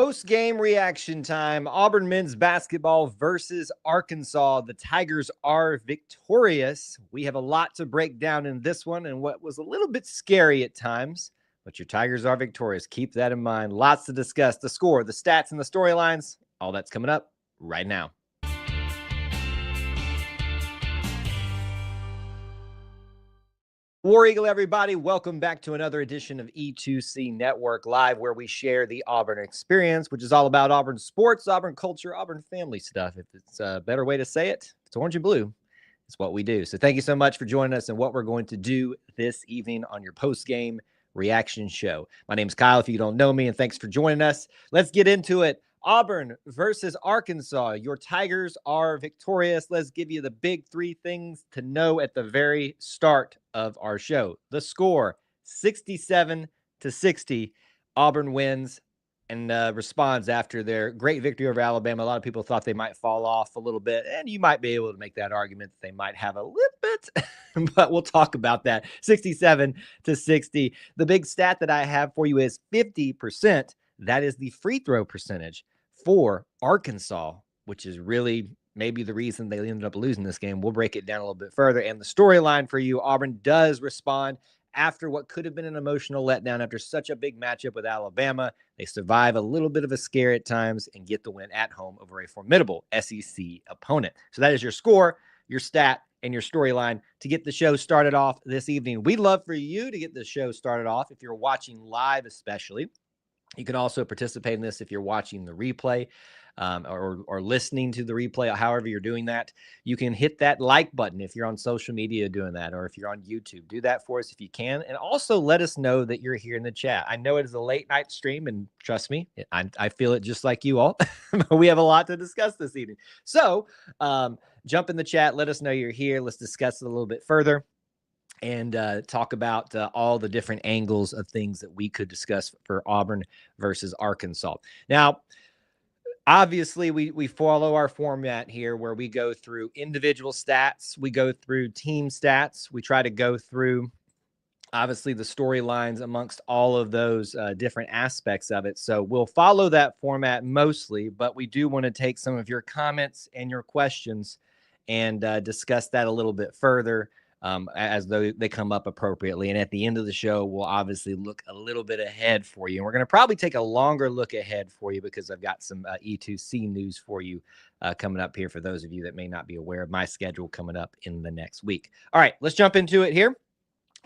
Post-game reaction time. Auburn men's basketball versus Arkansas. The Tigers are victorious. We have a lot to break down in this one and what was a little bit scary at times, but your Tigers are victorious. Keep that in mind. Lots to discuss. The score, the stats, and the storylines. All that's coming up right now. War Eagle, everybody. Welcome back to another edition of E2C Network Live, where we share the Auburn experience, which is all about Auburn sports, Auburn culture, Auburn family stuff. If it's a better way to say it, it's orange and blue. It's what we do. So thank you so much for joining us and what we're going to do this evening on your post-game reaction show. My name's Kyle, if you don't know me, and thanks for joining us. Let's get into it. Auburn versus Arkansas. Your Tigers are victorious. Let's give you the big three things to know at the very start of our show. The score, 67-60. Auburn wins and responds after their great victory over Alabama. A lot of people thought they might fall off a little bit, and you might be able to make that argument that they might have a little bit, but we'll talk about that. 67-60. The big stat that I have for you is 50%. That is the free throw percentage for Arkansas, which is really maybe the reason they ended up losing this game. We'll break it down a little bit further. And the storyline for you, Auburn does respond after what could have been an emotional letdown after such a big matchup with Alabama. They survive a little bit of a scare at times and get the win at home over a formidable SEC opponent. So that is your score, your stat, and your storyline to get the show started off this evening. We'd love for you to get the show started off if you're watching live especially. You can also participate in this if you're watching the replay or listening to the replay, however you're doing that. You can hit that like button if you're on social media doing that, or if you're on YouTube. Do that for us if you can. And also let us know that you're here in the chat. I know it is a late night stream, and trust me, I feel it just like you all. We have a lot to discuss this evening. So jump in the chat. Let us know you're here. Let's discuss it a little bit further and talk about all the different angles of things that we could discuss for Auburn versus Arkansas. Now, obviously, we follow our format here where we go through individual stats. We go through team stats. We try to go through, obviously, the storylines amongst all of those different aspects of it. So we'll follow that format mostly, but we do want to take some of your comments and your questions and discuss that a little bit further as though they come up appropriately. And at the end of the show, we'll obviously look a little bit ahead for you. And we're going to probably take a longer look ahead for you because I've got some E2C news for you coming up here for those of you that may not be aware of my schedule coming up in the next week. All right, let's jump into it here.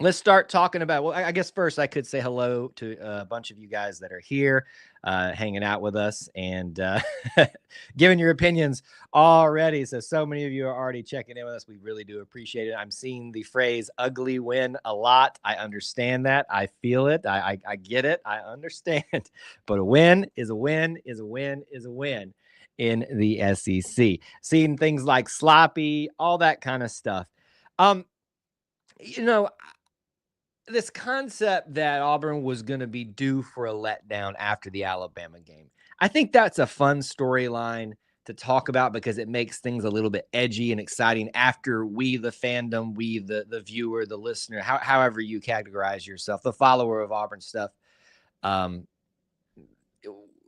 Let's start talking about, well, I guess first I could say hello to a bunch of you guys that are here hanging out with us and giving your opinions already. So many of you are already checking in with us. We really do appreciate it. I'm seeing the phrase ugly win a lot. I understand that. I feel it. I get it. I understand. But a win is a win is a win is a win in the SEC. Seeing things like sloppy, all that kind of stuff. This concept that Auburn was going to be due for a letdown after the Alabama game, I think that's a fun storyline to talk about because it makes things a little bit edgy and exciting after we, the fandom, we, the viewer, the listener, however you categorize yourself, the follower of Auburn stuff.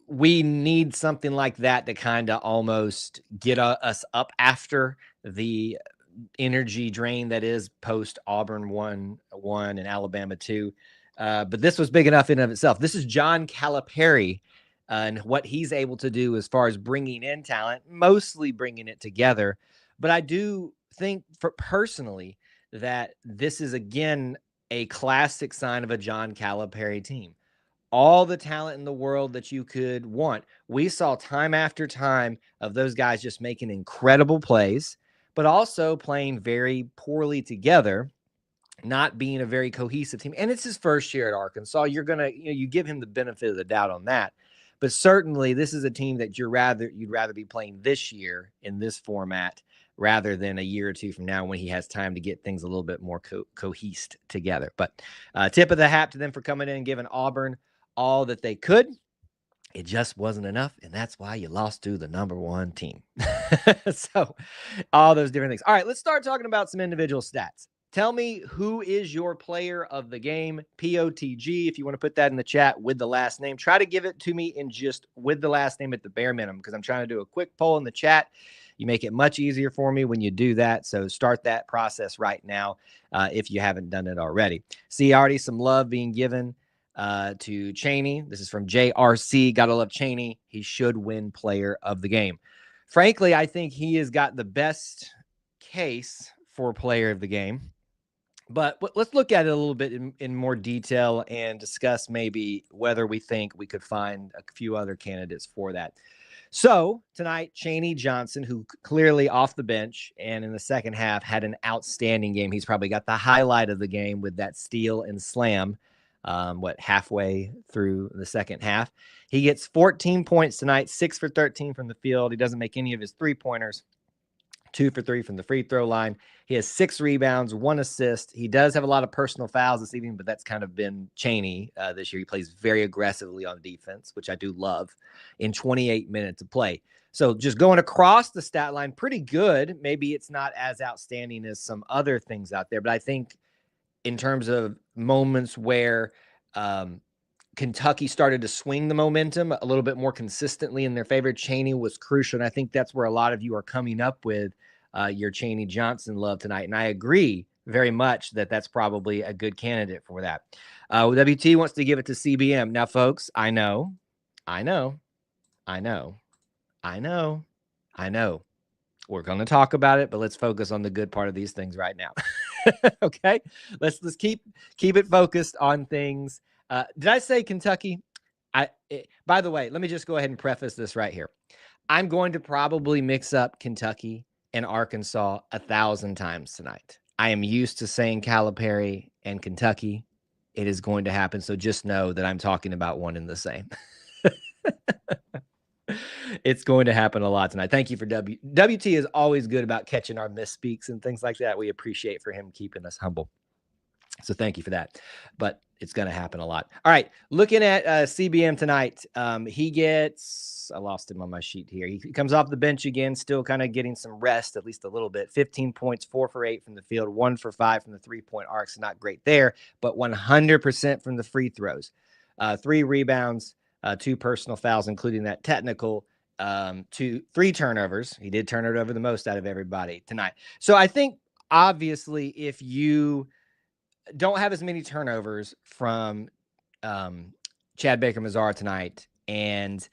We need something like that to kind of almost get us up after the energy drain that is post Auburn 1 and Alabama 2. But this was big enough in and of itself. This is John Calipari and what he's able to do as far as bringing in talent, mostly bringing it together. But I do think personally that this is, again, a classic sign of a John Calipari team. All the talent in the world that you could want. We saw time after time of those guys just making incredible plays, but also playing very poorly together, not being a very cohesive team. And it's his first year at Arkansas. You're going to, you give him the benefit of the doubt on that. But certainly this is a team that you'd rather be playing this year in this format rather than a year or two from now when he has time to get things a little bit more cohesed together. But tip of the hat to them for coming in and giving Auburn all that they could. It just wasn't enough, and that's why you lost to the #1 team. So all those different things. All right, let's start talking about some individual stats. Tell me, who is your player of the game? POTG, if you want to put that in the chat with the last name. Try to give it to me in just with the last name at the bare minimum, because I'm trying to do a quick poll in the chat. You make it much easier for me when you do that. So start that process right now if you haven't done it already. See already some love being given to Chaney. This is from JRC. Gotta love Chaney. He should win player of the game. Frankly, I think he has got the best case for player of the game. But let's look at it a little bit in more detail and discuss maybe whether we think we could find a few other candidates for that. So tonight, Chaney Johnson, who clearly off the bench and in the second half had an outstanding game. He's probably got the highlight of the game with that steal and slam, halfway through the second half. He gets 14 points tonight, 6 for 13 from the field. He doesn't make any of his three-pointers. 2 for 3 from the free throw line. He has 6 rebounds, 1 assist. He does have a lot of personal fouls this evening, but that's kind of been Chaney this year. He plays very aggressively on defense, which I do love, in 28 minutes of play. So just going across the stat line, pretty good. Maybe it's not as outstanding as some other things out there, but I think in terms of moments where Kentucky started to swing the momentum a little bit more consistently in their favor, Chaney was crucial. And I think that's where a lot of you are coming up with your Chaney Johnson love tonight. And I agree very much that that's probably a good candidate for that. WT wants to give it to CBM. Now, folks, I know. We're going to talk about it, but let's focus on the good part of these things right now. Okay, let's keep it focused on things. Did I say Kentucky? By the way, let me just go ahead and preface this right here. I'm going to probably mix up Kentucky and Arkansas 1,000 times tonight. I am used to saying Calipari and Kentucky. It is going to happen. So just know that I'm talking about one and the same. It's going to happen a lot tonight. Thank you for WT is always good about catching our misspeaks and things like that. We appreciate for him keeping us humble. So thank you for that. But it's going to happen a lot. All right. Looking at CBM tonight, he gets, I lost him on my sheet here. He comes off the bench again, still kind of getting some rest, at least a little bit. 15 points, 4 for 8 from the field, 1 for 5 from the three-point arc. So not great there, but 100% from the free throws. 3 rebounds, 2 personal fouls, including that technical, 3 turnovers. He did turn it over the most out of everybody tonight. So I think, obviously, if you don't have as many turnovers from Chad Baker-Mazara tonight and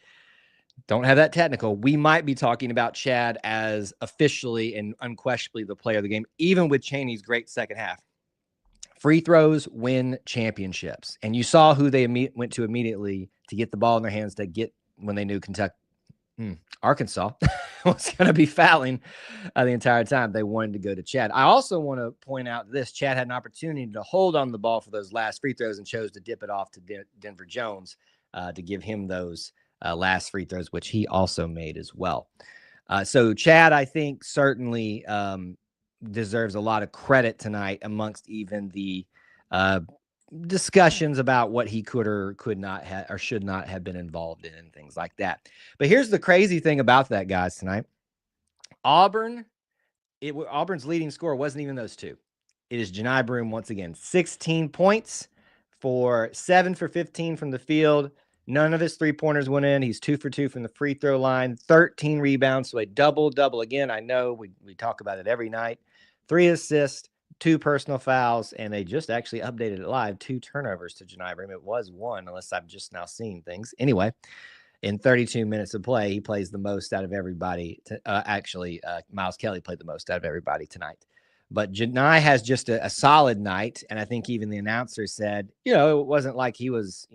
don't have that technical, we might be talking about Chad as officially and unquestionably the player of the game, even with Chaney's great second half. Free throws win championships. And you saw who they went to immediately to get the ball in their hands to get when they knew Arkansas was going to be fouling the entire time. They wanted to go to Chad. I also want to point out this. Chad had an opportunity to hold on the ball for those last free throws and chose to dip it off to Denver Jones to give him those last free throws, which he also made as well. So Chad, I think, certainly deserves a lot of credit tonight amongst even the discussions about what he could or could not have or should not have been involved in and things like that. But here's the crazy thing about that, guys, tonight. Auburn's leading scorer wasn't even those two. It is Johni Broome once again. 16 points for 7 for 15 from the field. None of his three-pointers went in. He's 2 for 2 from the free throw line. 13 rebounds, so a double-double again. I know we talk about it every night. 3 assists, 2 personal fouls, and they just actually updated it live. 2 turnovers to Johni Broome. It was 1, unless I'm just now seeing things. Anyway, in 32 minutes of play, he plays the most out of everybody. Miles Kelly played the most out of everybody tonight. But Johni has just a solid night, and I think even the announcer said, it wasn't like he was,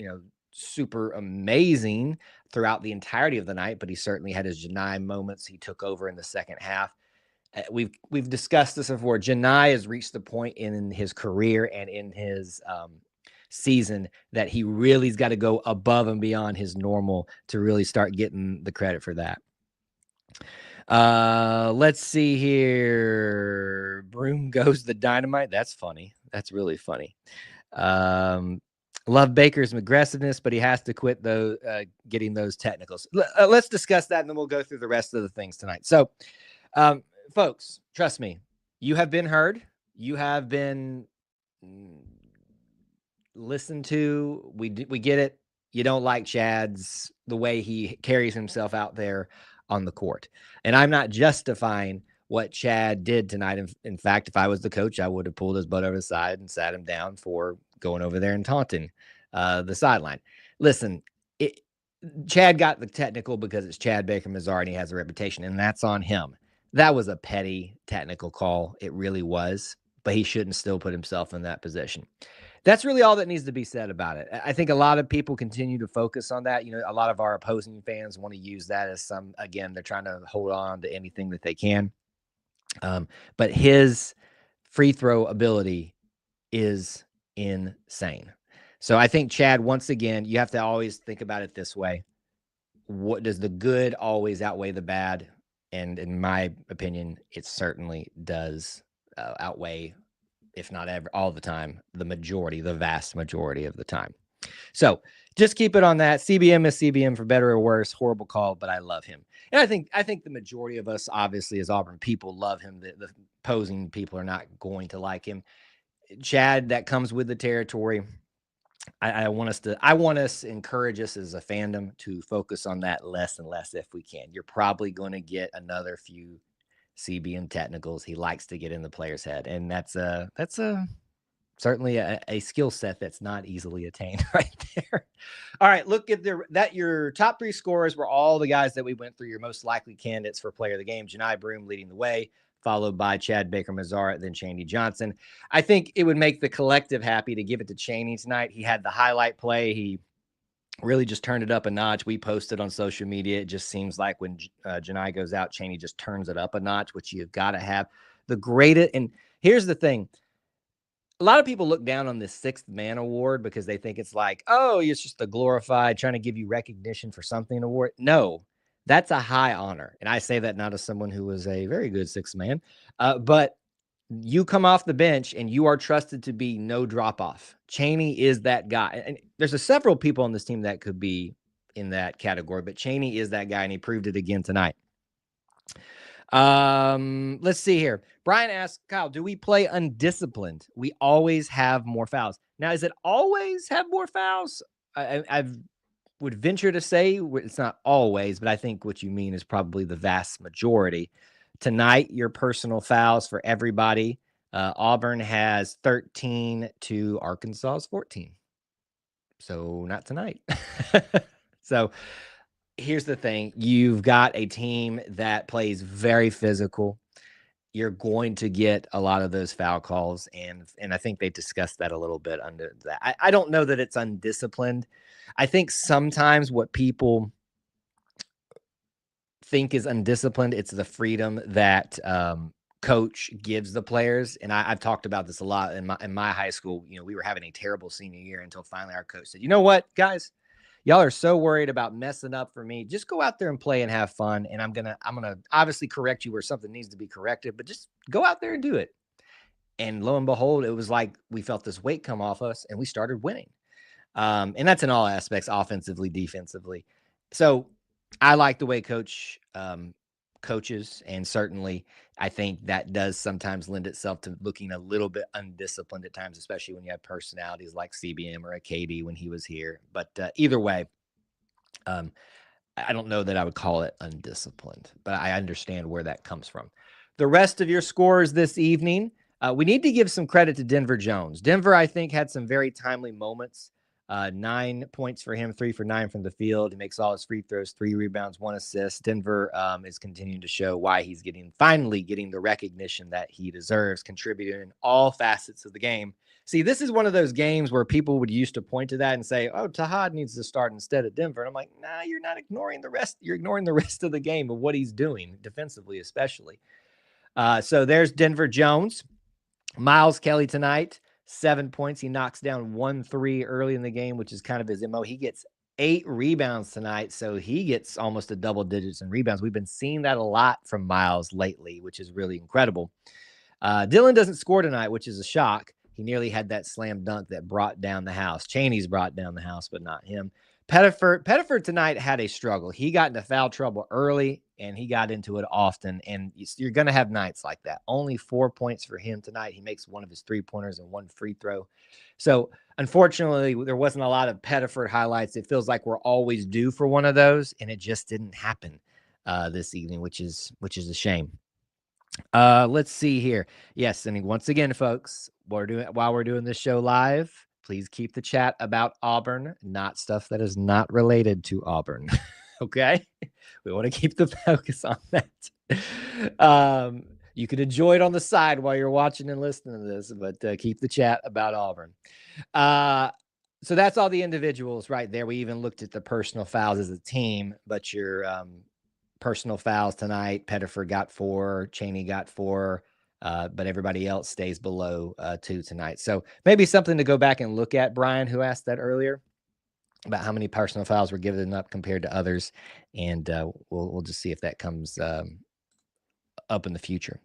super amazing throughout the entirety of the night, but he certainly had his Johni moments. He took over in the second half. We've discussed this before. Johni has reached the point in his career and in his season that he really's got to go above and beyond his normal to really start getting the credit for that. Let's see here. Broome goes the dynamite. That's funny. That's really funny. Love Baker's aggressiveness, but he has to quit getting those technicals. Let's discuss that, and then we'll go through the rest of the things tonight. So, folks, trust me, you have been heard. You have been listened to. We get it. You don't like Chad's the way he carries himself out there on the court. And I'm not justifying what Chad did tonight. In fact, if I was the coach, I would have pulled his butt over the side and sat him down for going over there and taunting the sideline. Listen, Chad got the technical because it's Chad Baker Mazar and he has a reputation, and that's on him. That was a petty technical call. It really was, but he shouldn't still put himself in that position. That's really all that needs to be said about it. I think a lot of people continue to focus on that. A lot of our opposing fans want to use that as again, they're trying to hold on to anything that they can. But his free throw ability is insane. So I think, Chad, once again, you have to always think about it this way. What does the good always outweigh the bad? And in my opinion, it certainly does outweigh, if not ever, all the time, the vast majority of the time. So just keep it on that. CBM is CBM, for better or worse. Horrible call, but I love him. And I think the majority of us, obviously, as Auburn people, love him. The opposing people are not going to like him. Chad, that comes with the territory. I want us encourage us as a fandom to focus on that less and less if we can. You're probably going to get another few CBM technicals. He likes to get in the player's head, and that's certainly a skill set that's not easily attained right there. All right, look at your top three scorers were all the guys that we went through. Your most likely candidates for player of the game: Janai Broome leading the way, followed by Chad Baker Mazara, then Chaney Johnson. I think it would make the collective happy to give it to Chaney tonight. He had the highlight play. He really just turned it up a notch. We posted on social media. It just seems like when Janai goes out, Chaney just turns it up a notch, which you've got to have. The greatest, and here's the thing. A lot of people look down on this sixth man award because they think it's like, oh, it's just a glorified trying to give you recognition for something award. No, that's a high honor. And I say that not as someone who was a very good sixth man, but you come off the bench and you are trusted to be no drop off. Chaney is that guy. And there's several people on this team that could be in that category, but Chaney is that guy, and he proved it again tonight. Let's see here. Brian asks, Kyle, do we play undisciplined? We always have more fouls. Now, is it always have more fouls? I would venture to say it's not always, but I think what you mean is probably the vast majority. Tonight, your personal fouls for everybody. Auburn has 13 to Arkansas's 14. So not tonight. So here's the thing. You've got a team that plays very physical. You're going to get a lot of those foul calls. And I think they discussed that a little bit under that. I don't know that it's undisciplined. I think sometimes what people think is undisciplined, it's the freedom that coach gives the players. And I've talked about this a lot in my high school. We were having a terrible senior year until finally our coach said, you know what, guys? Y'all are so worried about messing up for me. Just go out there and play and have fun. And I'm gonna obviously correct you where something needs to be corrected, but just go out there and do it. And lo and behold, it was like we felt this weight come off us and we started winning. And that's in all aspects, offensively, defensively. So I like the way coach coaches, and certainly I think that does sometimes lend itself to looking a little bit undisciplined at times, especially when you have personalities like CBM or a KD when he was here. But either way, I don't know that I would call it undisciplined, but I understand where that comes from. The rest of your scores this evening, we need to give some credit to Denver Jones. Denver, I think, had some very timely moments. 9 points for him, 3 for 9 from the field. He makes all his free throws, 3 rebounds, 1 assist. Denver is continuing to show why he's finally getting the recognition that he deserves, contributing in all facets of the game. See, this is one of those games where people would used to point to that and say, oh, Tahad needs to start instead of Denver. And I'm like, nah, you're not ignoring the rest. You're ignoring the rest of the game of what he's doing, defensively especially. So there's Denver Jones. Miles Kelly tonight, 7 points. He knocks down 1-3 early in the game, which is kind of his MO. He gets 8 rebounds tonight, so he gets almost a double digits in rebounds. We've been seeing that a lot from Miles lately, which is really incredible. Dylan doesn't score tonight, which is a shock. He nearly had that slam dunk that brought down the house. Chaney's brought down the house, but not him. Pettiford tonight had a struggle. He got into foul trouble early, and he got into it often. And you're going to have nights like that. Only 4 points for him tonight. He makes one of his 3-pointers and 1 free throw. So, unfortunately, there wasn't a lot of Pettiford highlights. It feels like we're always due for one of those, and it just didn't happen this evening, which is a shame. Let's see here. Yes, and once again, folks, while we're doing this show live, please keep the chat about Auburn, not stuff that is not related to Auburn. Okay? We want to keep the focus on that. You can enjoy it on the side while you're watching and listening to this, but keep the chat about Auburn. So that's all the individuals right there. We even looked at the personal fouls as a team, but your personal fouls tonight, Pettiford got 4, Chaney got 4, but everybody else stays below 2 tonight. So maybe something to go back and look at, Brian, who asked that earlier, about how many personal fouls were given up compared to others. And we'll just see if that comes up in the future.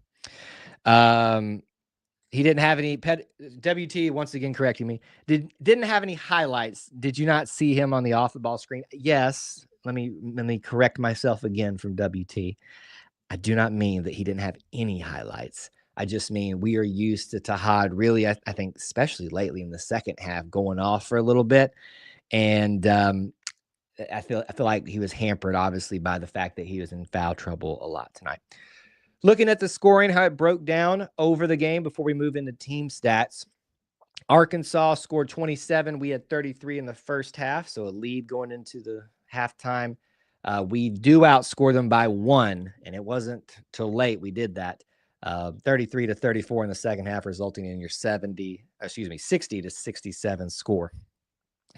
He didn't have any WT once again correcting me. Didn't have any highlights. Did you not see him on the off the ball screen? Yes. Let me correct myself again from WT. I do not mean that he didn't have any highlights. I just mean we are used to Tahad really, I think, especially lately in the second half, going off for a little bit. And I feel like he was hampered, obviously, by the fact that he was in foul trouble a lot tonight. Looking at the scoring, how it broke down over the game before we move into team stats. Arkansas scored 27. We had 33 in the first half, so a lead going into the halftime. We do outscore them by 1, and it wasn't till late we did that. 33-34 in the second half, resulting in your 60-67 score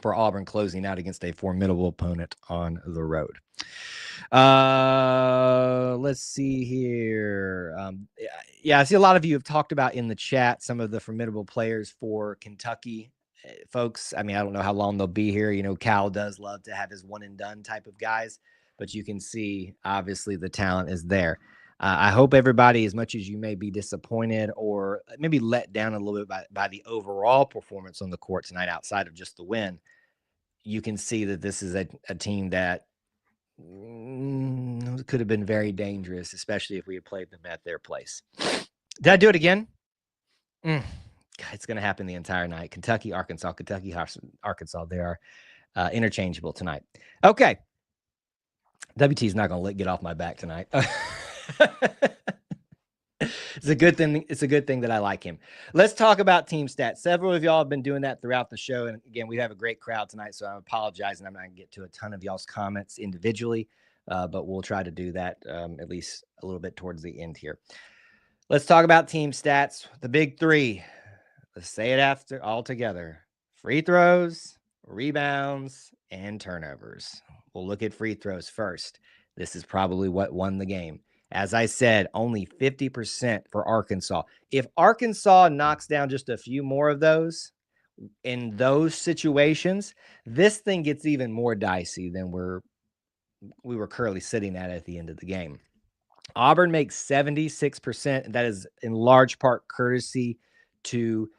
for Auburn, closing out against a formidable opponent on the road. Let's see here. I see a lot of you have talked about in the chat some of the formidable players for Kentucky. Folks, I mean, I don't know how long they'll be here. You know, Cal does love to have his one and done type of guys, but you can see obviously the talent is there. I hope everybody, as much as you may be disappointed or maybe let down a little bit by the overall performance on the court tonight, outside of just the win, you can see that this is a team that could have been very dangerous, especially if we had played them at their place. Did I do it again? It's going to happen the entire night. Kentucky, Arkansas. They are interchangeable tonight. Okay. WT is not going to get off my back tonight. It's a good thing. It's a good thing that I like him. Let's talk about team stats. Several of y'all have been doing that throughout the show. And again, we have a great crowd tonight, so I apologize. And I'm not going to get to a ton of y'all's comments individually, but we'll try to do that at least a little bit towards the end here. Let's talk about team stats. The big 3. Let's say it after all together. Free throws, rebounds, and turnovers. We'll look at free throws first. This is probably what won the game. As I said, only 50% for Arkansas. If Arkansas knocks down just a few more of those in those situations, this thing gets even more dicey than we were currently sitting at the end of the game. Auburn makes 76%. That is in large part courtesy to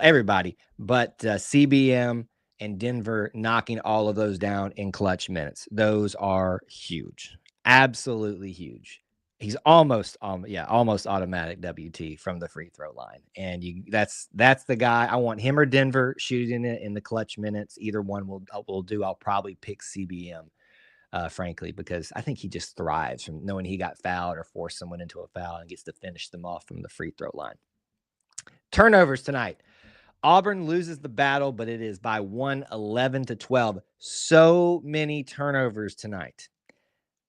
everybody, but CBM and Denver knocking all of those down in clutch minutes. Those are huge. Absolutely huge. He's almost automatic WT from the free throw line. And that's the guy. I want him or Denver shooting it in the clutch minutes. Either one will do. I'll probably pick CBM, frankly, because I think he just thrives from knowing he got fouled or forced someone into a foul and gets to finish them off from the free throw line. Turnovers tonight. Auburn loses the battle, but it is by 11-12. So many turnovers tonight.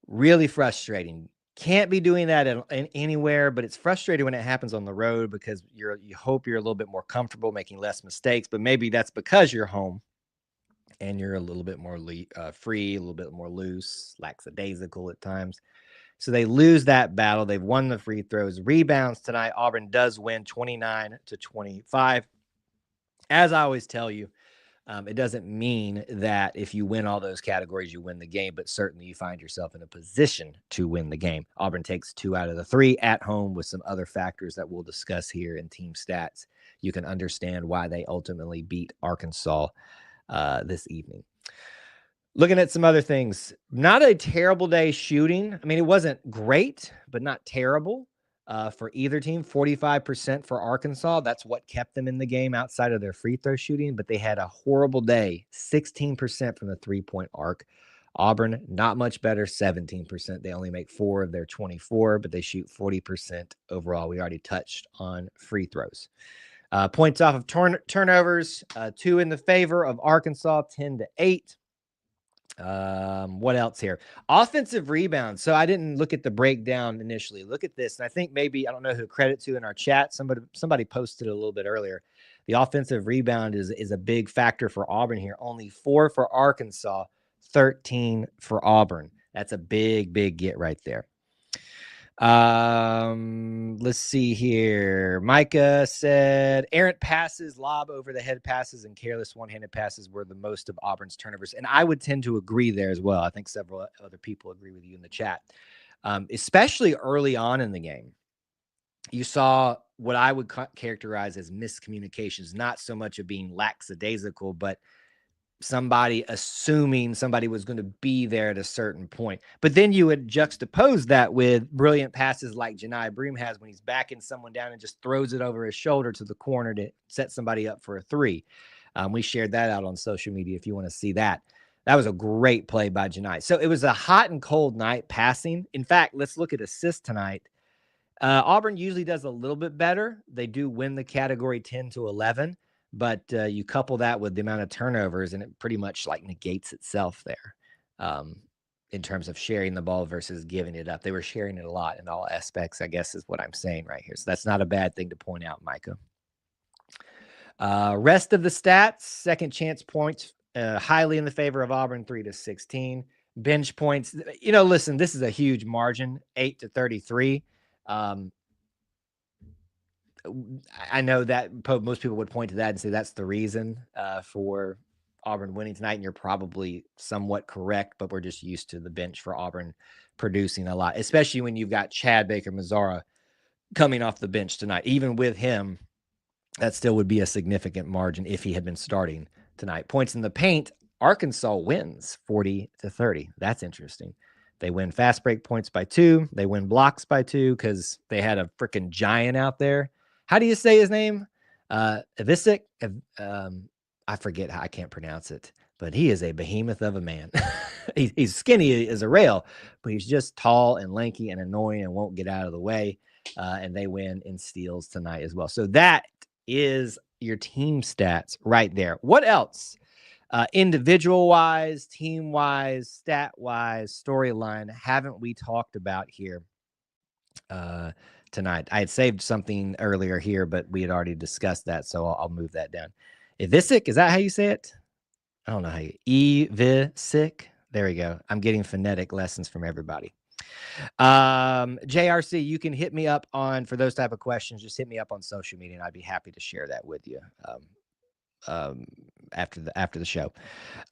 Really frustrating. Can't be doing that anywhere, but it's frustrating when it happens on the road because you hope you're a little bit more comfortable making less mistakes, but maybe that's because you're home and you're a little bit more free, a little bit more loose, lackadaisical at times. So they lose that battle. They've won the free throws. Rebounds tonight, Auburn does win 29-25. As I always tell you, it doesn't mean that if you win all those categories, you win the game, but certainly you find yourself in a position to win the game. Auburn takes 2 out of the 3 at home with some other factors that we'll discuss here in team stats. you can understand why they ultimately beat Arkansas this evening. Looking at some other things, not a terrible day shooting. I mean, it wasn't great, but not terrible for either team. 45% for Arkansas. That's what kept them in the game outside of their free throw shooting, but they had a horrible day. 16% from the three-point arc. Auburn, not much better, 17%. They only make 4 of their 24, but they shoot 40% overall. We already touched on free throws. Points off of turnovers, 2 in the favor of Arkansas, 10-8. What else here? Offensive rebounds. So I didn't look at the breakdown initially. Look at this. And I think maybe, I don't know who credit to in our chat. Somebody posted it a little bit earlier. The offensive rebound is a big factor for Auburn here. Only 4 for Arkansas, 13 for Auburn. That's a big get right there. Let's see here. Micah said errant passes, lob over the head passes, and careless one-handed passes were the most of Auburn's turnovers. And I would tend to agree there as well. I think several other people agree with you in the chat. Especially early on in the game, you saw what I would characterize as miscommunications, not so much of being lackadaisical, but somebody assuming somebody was going to be there at a certain point. But then you would juxtapose that with brilliant passes like Janai Bream has when he's backing someone down and just throws it over his shoulder to the corner to set somebody up for a 3. We shared that out on social media if you want to see that. That was a great play by Janai. So it was a hot and cold night passing. In fact, let's look at assists tonight. Auburn usually does a little bit better. They do win the category 10-11. But you couple that with the amount of turnovers, and it pretty much like negates itself there in terms of sharing the ball versus giving it up. They were sharing it a lot in all aspects, I guess, is what I'm saying right here. So that's not a bad thing to point out, Micah. Rest of the stats, second chance points, highly in the favor of Auburn, 3-16. Bench points, listen, this is a huge margin, 8-33. I know that most people would point to that and say that's the reason for Auburn winning tonight, and you're probably somewhat correct, but we're just used to the bench for Auburn producing a lot, especially when you've got Chad Baker-Mazara coming off the bench tonight. Even with him, that still would be a significant margin if he had been starting tonight. Points in the paint, Arkansas wins 40-30. That's interesting. They win fast break points by 2. They win blocks by 2 because they had a freaking giant out there. How do you say his name? Visik. I forget how I can't pronounce it, but he is a behemoth of a man. He's skinny as a rail, but he's just tall and lanky and annoying and won't get out of the way. And they win in steals tonight as well. So that is your team stats right there. What else? Individual-wise, team-wise, stat-wise, storyline, haven't we talked about here tonight? I had saved something earlier here, but we had already discussed that, so I'll move that down. Ivisic, is that how you say it? I don't know how you... Ivisic? There we go. I'm getting phonetic lessons from everybody. JRC, you can hit me up for those type of questions. Just hit me up on social media, and I'd be happy to share that with you. After the show.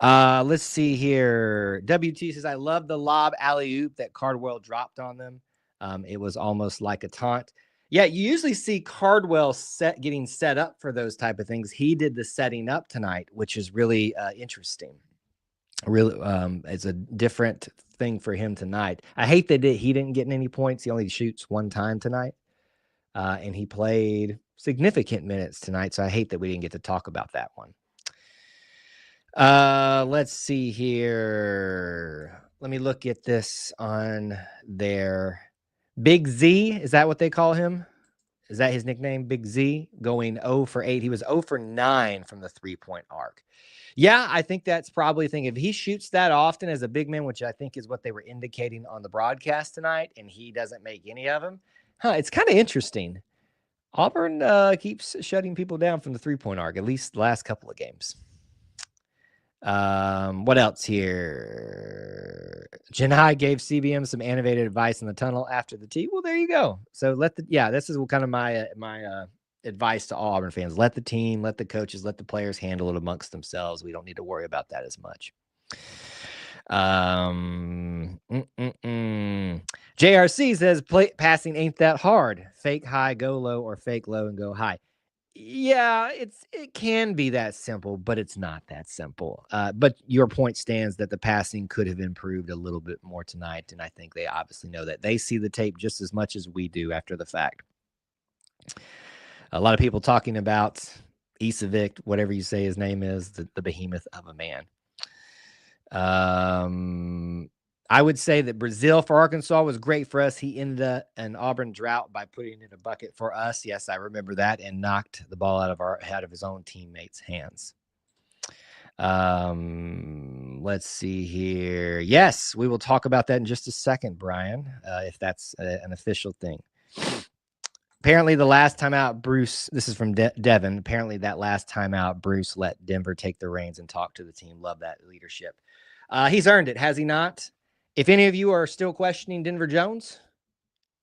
Let's see here. WT says, I love the lob alley-oop that Cardwell dropped on them. It was almost like a taunt. Yeah, you usually see Cardwell getting set up for those type of things. He did the setting up tonight, which is really interesting. Really, it's a different thing for him tonight. I hate that he didn't get any points. He only shoots 1 time tonight. And he played significant minutes tonight, so I hate that we didn't get to talk about that one. Let's see here. Let me look at this on there. Big Z, is that what they call him? Is that his nickname, Big Z? Going 0 for 8. He was 0 for 9 from the three-point arc. Yeah, I think that's probably the thing. If he shoots that often as a big man, which I think is what they were indicating on the broadcast tonight, and he doesn't make any of them, it's kind of interesting. Auburn keeps shutting people down from the three-point arc, at least the last couple of games. What else here? Janai gave CBM some animated advice in the tunnel after the tee. Well, there you go. So this is kind of my advice to all Auburn fans. Let the team, let the coaches, let the players handle it amongst themselves. We don't need to worry about that as much. JRC says passing ain't that hard. Fake high, go low, or fake low and go high. Yeah, it can be that simple, but it's not that simple. But your point stands that the passing could have improved a little bit more tonight, and I think they obviously know that. They see the tape just as much as we do after the fact. A lot of people talking about Isavic, whatever you say his name is, the behemoth of a man. I would say that Brazil for Arkansas was great for us. He ended an Auburn drought by putting in a bucket for us. Yes, I remember that, and knocked the ball out of his own teammates' hands. Let's see here. Yes, we will talk about that in just a second, Brian, if that's an official thing. Apparently, the last time out, Bruce, this is from Devin. Apparently, that last time out, Bruce let Denver take the reins and talk to the team. Love that leadership. He's earned it, has he not? If any of you are still questioning Denver Jones,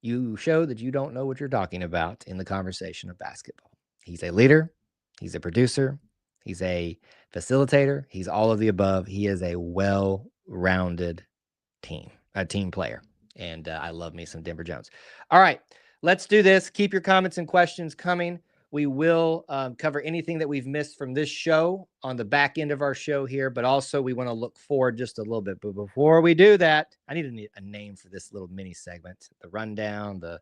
you show that you don't know what you're talking about in the conversation of basketball. He's a leader. He's a producer. He's a facilitator. He's all of the above. He is a well-rounded team player. And I love me some Denver Jones. All right, let's do this. Keep your comments and questions coming. We will cover anything that we've missed from this show on the back end of our show here, but also we want to look forward just a little bit. But before we do that, I need a name for this little mini segment, the rundown, the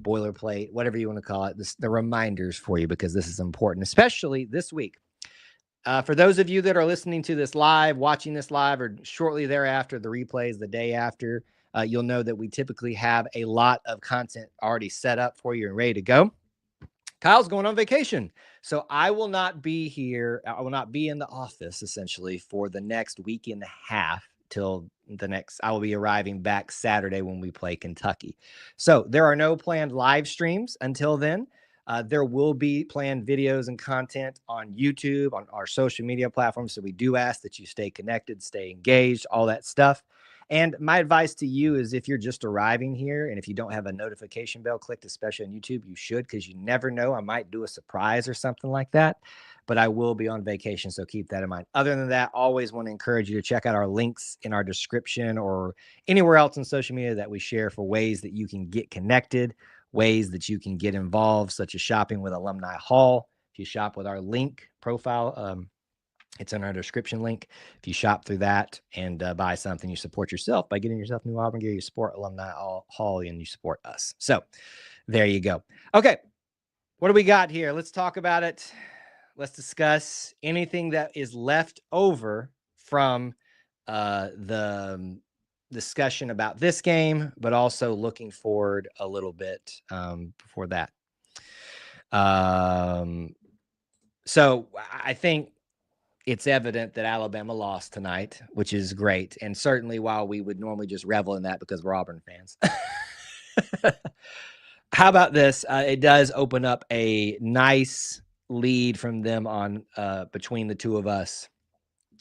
boilerplate, whatever you want to call it, the reminders for you, because this is important, especially this week. For those of you that are listening to this live, watching this live, or shortly thereafter, the replays the day after, you'll know that we typically have a lot of content already set up for you and ready to go. Kyle's going on vacation, so I will not be here. I will not be in the office essentially for the next week and a half till I will be arriving back Saturday when we play Kentucky. So there are no planned live streams until then. There will be planned videos and content on YouTube, on our social media platforms. So we do ask that you stay connected, stay engaged, all that stuff. And my advice to you is, if you're just arriving here and if you don't have a notification bell clicked, especially on YouTube, you should, because you never know. I might do a surprise or something like that, but I will be on vacation. So keep that in mind. Other than that, always want to encourage you to check out our links in our description or anywhere else on social media that we share for ways that you can get connected, ways that you can get involved, such as shopping with Alumni Hall. If you shop with our link profile, it's in our description link. If you shop through that and buy something, you support yourself by getting yourself new Auburn gear. You support Alumni Hall and you support us. So there you go. Okay, what do we got here? Let's talk about it. Let's discuss anything that is left over from the discussion about this game, but also looking forward a little bit before that. So I think it's evident that Alabama lost tonight, which is great. And certainly, while we would normally just revel in that because we're Auburn fans, how about this? It does open up a nice lead from them on between the two of us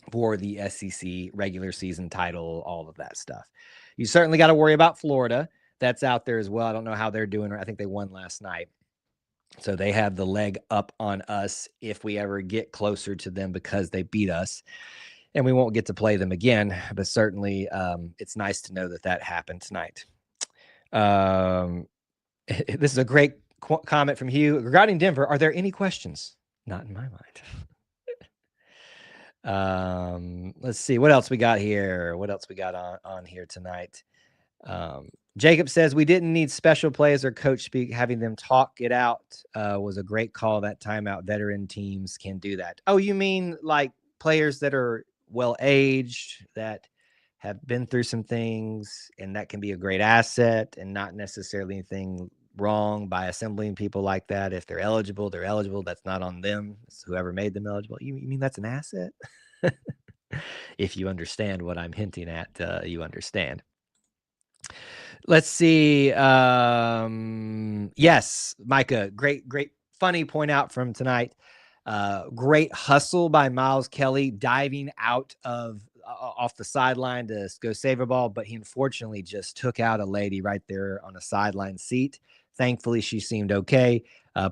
for the SEC regular season title, all of that stuff. You certainly got to worry about Florida. That's out there as well. I don't know how they're doing. I think they won last night. So they have the leg up on us if we ever get closer to them because they beat us. And we won't get to play them again. But certainly it's nice to know that happened tonight. This is a great comment from Hugh. Regarding Denver, are there any questions? Not in my mind. Let's see. What else we got here? What else we got on here tonight? Jacob says we didn't need special players or coach speak. Having them talk it out was a great call. That timeout. Veteran teams can do that. Oh, you mean like players that are well-aged, that have been through some things, and that can be a great asset, and not necessarily anything wrong by assembling people like that. If they're eligible, they're eligible. That's not on them. It's whoever made them eligible. You mean that's an asset? If you understand what I'm hinting at, you understand. Let's see. Yes, Micah, great, funny point out from tonight. Great hustle by Miles Kelly, diving out of off the sideline to go save a ball, but he unfortunately just took out a lady right there on a sideline seat. Thankfully, she seemed okay.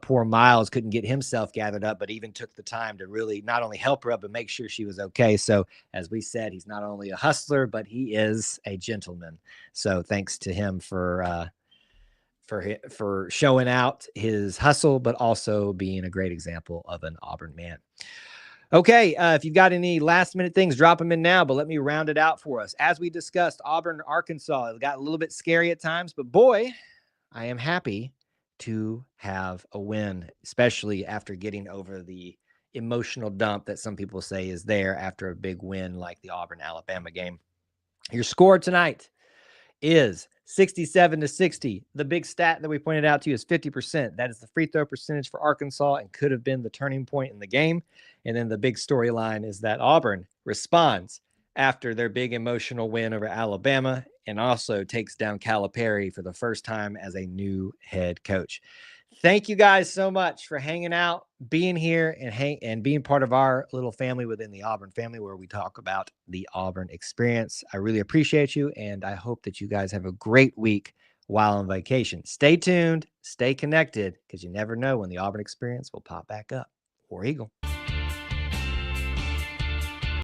Poor Miles couldn't get himself gathered up, but even took the time to really not only help her up, but make sure she was okay. So as we said, he's not only a hustler, but he is a gentleman. So thanks to him for for showing out his hustle, but also being a great example of an Auburn man. Okay, if you've got any last minute things, drop them in now, but let me round it out for us. As we discussed, Auburn, Arkansas, it got a little bit scary at times, but boy, I am happy to have a win, especially after getting over the emotional dump that some people say is there after a big win like the Auburn-Alabama game. Your score tonight is 67-60. The big stat that we pointed out to you is 50%. That is the free throw percentage for Arkansas and could have been the turning point in the game. And then the big storyline is that Auburn responds after their big emotional win over Alabama and also takes down Calipari for the first time as a new head coach. Thank you guys so much for hanging out, being here, and being part of our little family within the Auburn family where we talk about the Auburn experience. I really appreciate you, and I hope that you guys have a great week while on vacation. Stay tuned, stay connected, because you never know when the Auburn experience will pop back up. War Eagle.